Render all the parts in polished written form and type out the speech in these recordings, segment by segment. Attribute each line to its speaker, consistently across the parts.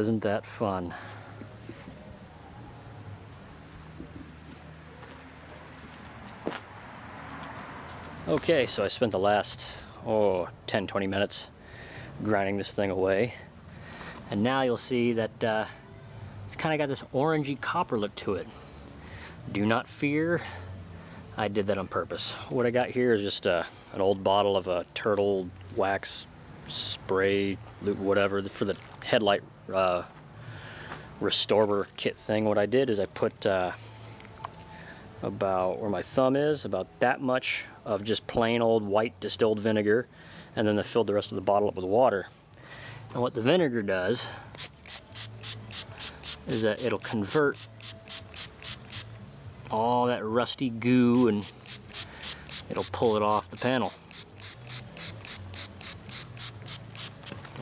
Speaker 1: isn't that fun? Okay, so I spent the last 10-20 minutes grinding this thing away, and now you'll see that it's kind of got this orangey copper look to it. Do not fear, I did that on purpose. What I got here is just an old bottle of a turtle wax spray, whatever, for the headlight restorer kit thing. What I did is I put about where my thumb is, about that much of just plain old white distilled vinegar, and then I filled the rest of the bottle up with water. And what the vinegar does is that it'll convert all that rusty goo and it'll pull it off the panel.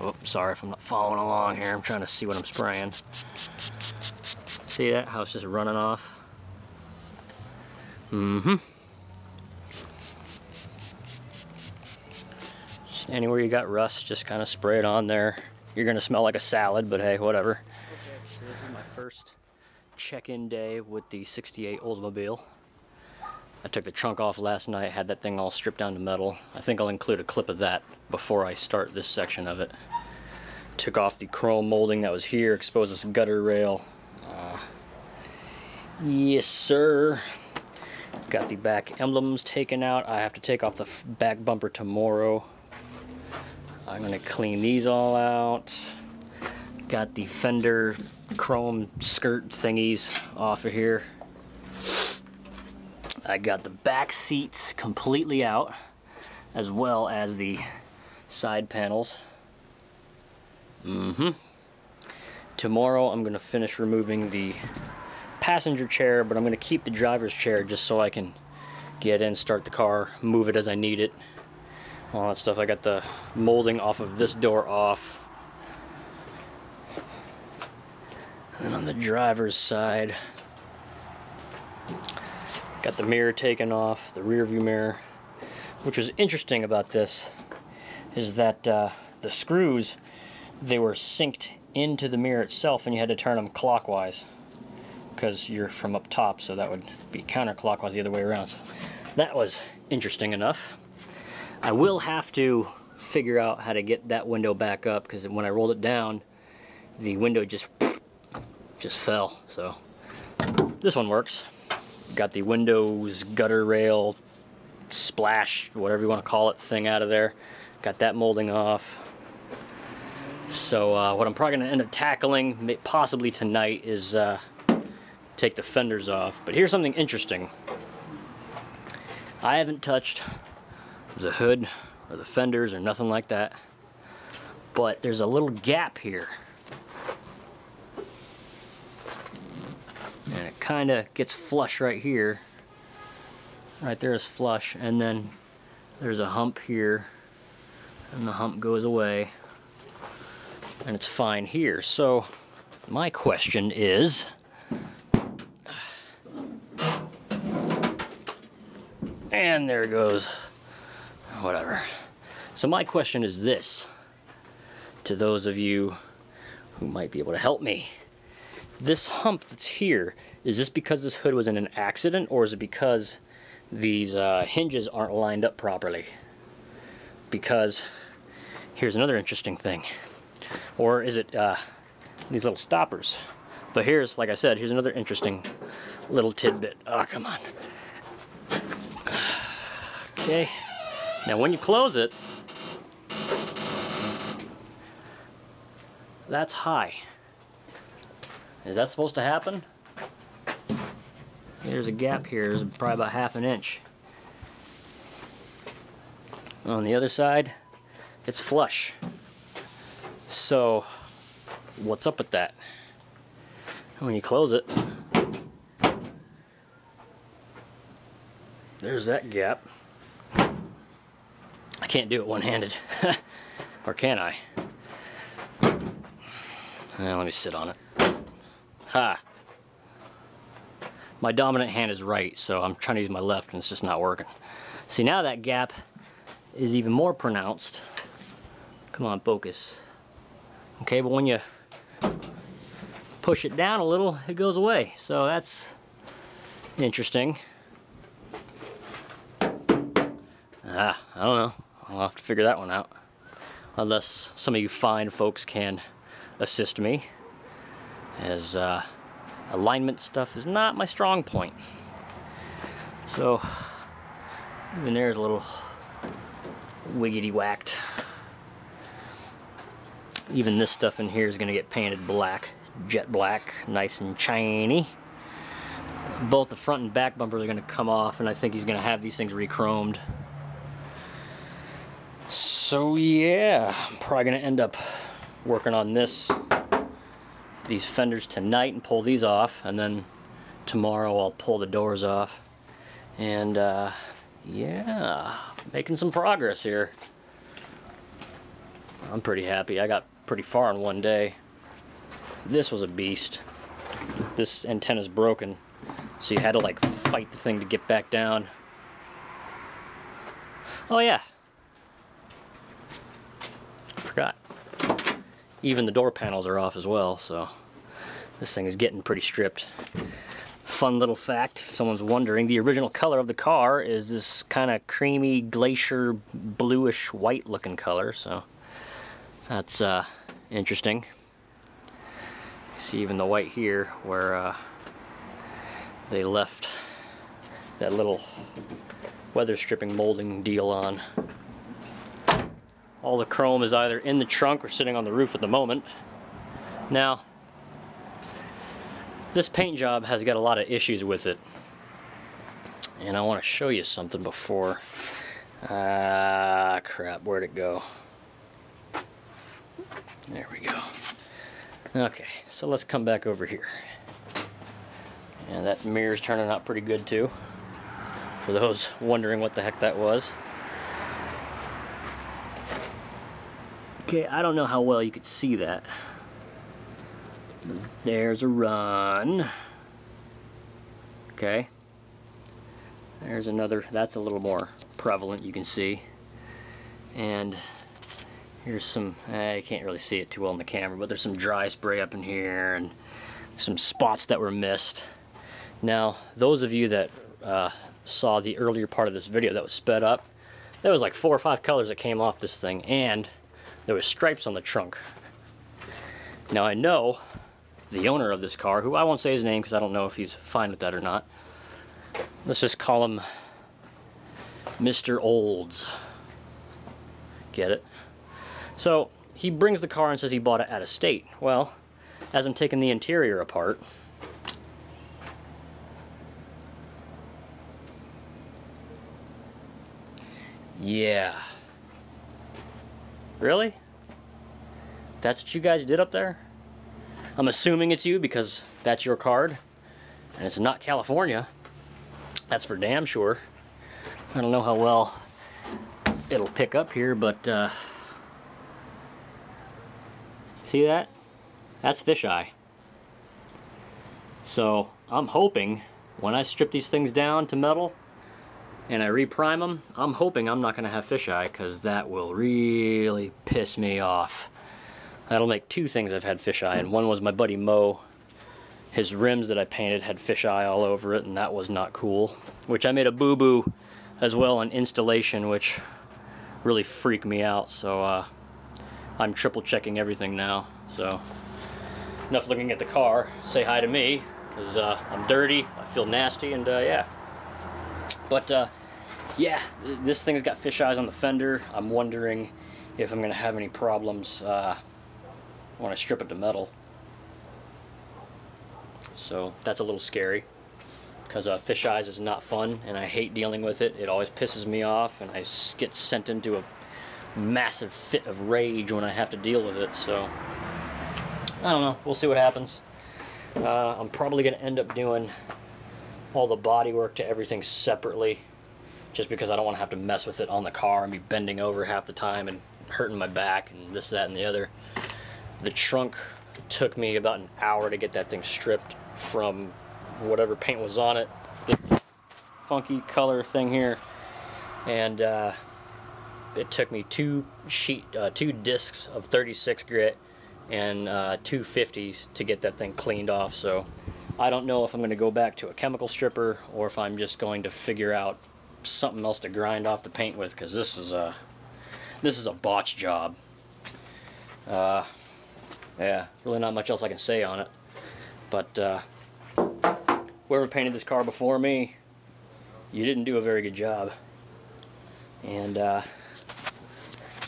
Speaker 1: Oh, sorry if I'm not following along here. I'm trying to see what I'm spraying. See that? How it's just running off? Just anywhere you got rust, just kind of spray it on there. You're gonna smell like a salad, but hey, whatever. Okay, so this is my first check-in day with the '68 Oldsmobile. I took the trunk off last night, had that thing all stripped down to metal. I think I'll include a clip of that before I start this section of it. Took off the chrome molding that was here, exposed this gutter rail. Yes, sir. Got the back emblems taken out. I have to take off the back bumper tomorrow. I'm gonna clean these all out. Got the fender chrome skirt thingies off of here. I got the back seats completely out, as well as the side panels. Tomorrow I'm gonna finish removing the passenger chair, but I'm gonna keep the driver's chair just so I can get in, start the car, move it as I need it. All that stuff. I got the molding off of this door off. And on the driver's side, got the mirror taken off, the rear view mirror. Which was interesting about this is that the screws, they were synced into the mirror itself, and you had to turn them clockwise because you're from up top, so that would be counterclockwise the other way around. So that was interesting enough. I will have to figure out how to get that window back up, because when I rolled it down, the window just fell. So this one works. Got the Windows gutter rail splash, whatever you want to call it, thing out of there. Got that molding off. So what I'm probably going to end up tackling, possibly tonight, is take the fenders off. But here's something interesting. I haven't touched the hood or the fenders or nothing like that, but there's a little gap here, and it kind of gets flush right here. Right there is flush, and then there's a hump here, and the hump goes away, and it's fine here. So my question is, and there it goes. Whatever. So my question is this, to those of you who might be able to help me. This hump that's here, is this because this hood was in an accident, or is it because these hinges aren't lined up properly? Because here's another interesting thing. Or is it these little stoppers? But here's, like I said, here's another interesting little tidbit. Oh, come on. Okay. Now when you close it, that's high. Is that supposed to happen? There's a gap here. There's probably about ½ inch. On the other side, it's flush. So what's up with that? When you close it, there's that gap. I can't do it one-handed. Or can I? Let me sit on it. Ha! My dominant hand is right, so I'm trying to use my left and it's just not working. See, now that gap is even more pronounced. Come on, focus. Okay, but when you push it down a little, it goes away. So that's interesting. I don't know. I'll have to figure that one out. Unless some of you fine folks can assist me, as alignment stuff is not my strong point. So even there's a little wiggity whacked. Even this stuff in here is going to get painted black, jet black, nice and shiny. Both the front and back bumpers are going to come off, and I think he's going to have these things re-chromed. So yeah, I'm probably going to end up working on these fenders tonight and pull these off, and then tomorrow I'll pull the doors off. And yeah, making some progress here. I'm pretty happy. I got pretty far in one day. This was a beast. This antenna's broken, so you had to like fight the thing to get back down. Oh yeah, forgot. Even the door panels are off as well, so this thing is getting pretty stripped. Fun little fact, if someone's wondering, the original color of the car is this kind of creamy, glacier, bluish, white looking color, so that's interesting. You see even the white here where they left that little weather stripping molding deal on. All the chrome is either in the trunk or sitting on the roof at the moment. Now, this paint job has got a lot of issues with it, and I want to show you something before. Crap, where'd it go? There we go. Okay, so let's come back over here. And that mirror's turning out pretty good too, for those wondering what the heck that was. Okay, I don't know how well you could see that. There's a run. Okay. There's another, that's a little more prevalent, you can see. And here's some, I can't really see it too well in the camera, but there's some dry spray up in here and some spots that were missed. Now, those of you that saw the earlier part of this video that was sped up, there was like 4 or 5 colors that came off this thing, and there was stripes on the trunk. Now I know the owner of this car, who I won't say his name because I don't know if he's fine with that or not. Let's just call him Mr. Olds. Get it? So he brings the car and says he bought it at a state. Well, as I'm taking the interior apart, yeah. Really? That's what you guys did up there? I'm assuming it's you because that's your card, and it's not California. That's for damn sure. I don't know how well it'll pick up here, but see that? That's fisheye. So I'm hoping when I strip these things down to metal and I reprime them, I'm hoping I'm not going to have fisheye, because that will really piss me off. That'll make 2 things I've had fisheye, and one was my buddy Mo. His rims that I painted had fisheye all over it, and that was not cool. Which I made a boo-boo as well on installation, which really freaked me out. So I'm triple checking everything now. So enough looking at the car. Say hi to me, because I'm dirty, I feel nasty, and yeah. But yeah, this thing's got fisheyes on the fender. I'm wondering if I'm going to have any problems when I strip it to metal. So that's a little scary, because fisheyes is not fun, and I hate dealing with it. It always pisses me off, and I get sent into a massive fit of rage when I have to deal with it. So I don't know. We'll see what happens. I'm probably going to end up doing all the body work to everything separately, just because I don't want to have to mess with it on the car and be bending over half the time and hurting my back and this, that, and the other. The trunk took me about an hour to get that thing stripped from whatever paint was on it, the funky color thing here, and it took me 2 discs of 36 grit and 250s to get that thing cleaned off. So I don't know if I'm going to go back to a chemical stripper or if I'm just going to figure out something else to grind off the paint with, because this is a botch job. Yeah, really not much else I can say on it. But whoever painted this car before me, you didn't do a very good job. And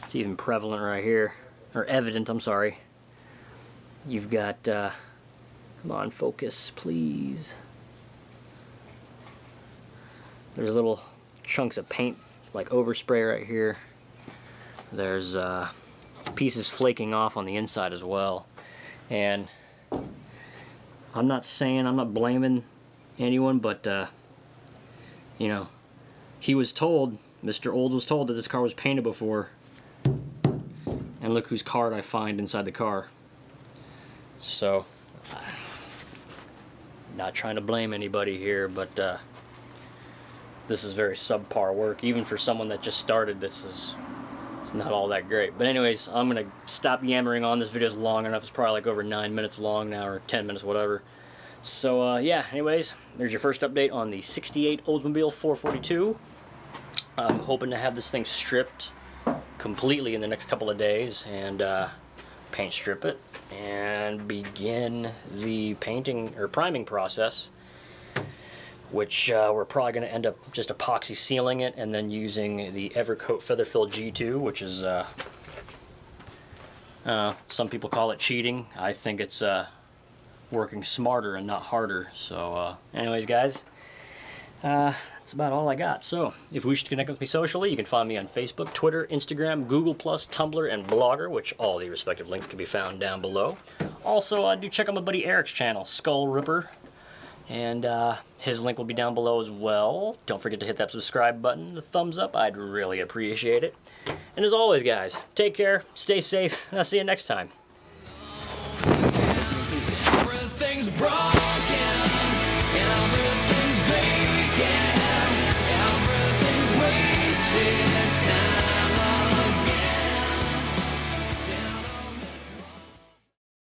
Speaker 1: it's even prevalent right here, or evident, I'm sorry. You've got, come on, focus, please. There's little chunks of paint, like overspray right here. There's pieces flaking off on the inside as well. And I'm not blaming anyone, but you know, he was told, Mr. Olds was told that this car was painted before. And look whose card I find inside the car. So, not trying to blame anybody here, but this is very subpar work. Even for someone that just started, this is not all that great. But anyways, I'm going to stop yammering on. This video's long enough. It's probably like over 9 minutes long now, or 10 minutes, whatever. So, yeah, anyways, there's your first update on the 68 Oldsmobile 442. I'm hoping to have this thing stripped completely in the next couple of days and paint strip it and begin the painting or priming process, which we're probably going to end up just epoxy sealing it and then using the Evercoat Featherfill G2, which is some people call it cheating. I think it's working smarter and not harder. So anyways, guys, that's about all I got. So if you wish to connect with me socially, you can find me on Facebook, Twitter, Instagram, Google+, Tumblr, and Blogger, which all the respective links can be found down below. Also, do check out my buddy Eric's channel, Skull Ripper, and his link will be down below as well. Don't forget to hit that subscribe button, the thumbs up, I'd really appreciate it. And as always, guys, take care, stay safe, and I'll see you next time.
Speaker 2: Everything's bright.